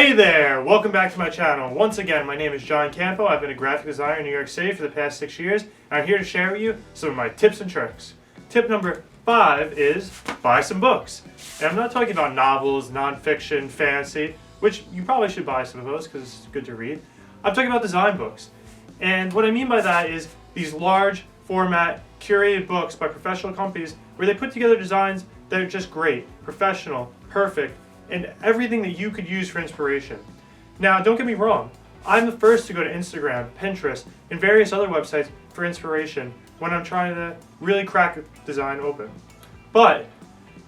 Hey there! Welcome back to my channel. Once again, my name is Incampo. I've been a graphic designer in New York City for the past 6 years, and I'm here to share with you some of my tips and tricks. Tip number 5 is buy some books. And I'm not talking about novels, non-fiction, fantasy, which you probably should buy some of those because it's good to read. I'm talking about design books. And what I mean by that is these large format curated books by professional companies where they put together designs that are just great, professional, perfect, and everything that you could use for inspiration. Now, don't get me wrong, I'm the first to go to Instagram, Pinterest, and various other websites for inspiration when I'm trying to really crack a design open. But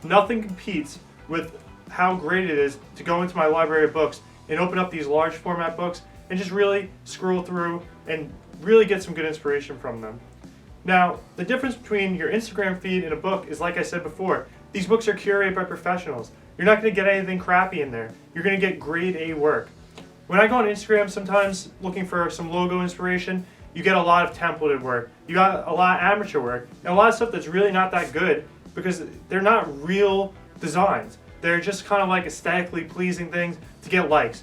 nothing competes with how great it is to go into my library of books and open up these large format books and just really scroll through and really get some good inspiration from them. Now, the difference between your Instagram feed and a book is, like I said before, these books are curated by professionals. You're not going to get anything crappy in there. You're going to get grade A work. When I go on Instagram sometimes looking for some logo inspiration, you get a lot of templated work. You got a lot of amateur work, and a lot of stuff that's really not that good because they're not real designs. They're just kind of like aesthetically pleasing things to get likes.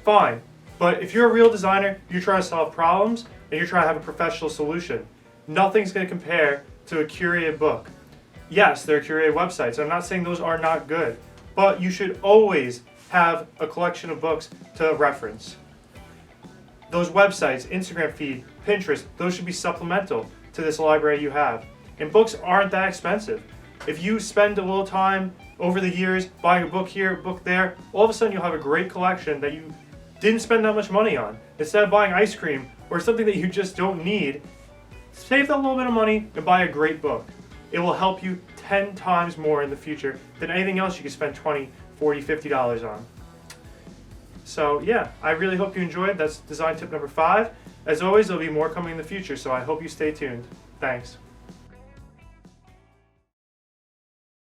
Fine, but if you're a real designer, you're trying to solve problems and you're trying to have a professional solution. Nothing's going to compare to a curated book. Yes, there are curated websites. I'm not saying those are not good, but you should always have a collection of books to reference. Those websites, Instagram feed, Pinterest, those should be supplemental to this library you have. And books aren't that expensive. If you spend a little time over the years buying a book here, a book there, all of a sudden you'll have a great collection that you didn't spend that much money on. Instead of buying ice cream or something that you just don't need, save that little bit of money and buy a great book. It will help you 10 times more in the future than anything else you could spend $20, $40, $50 on. So yeah, I really hope you enjoyed. That's design tip number 5. As always, there'll be more coming in the future, so I hope you stay tuned. Thanks.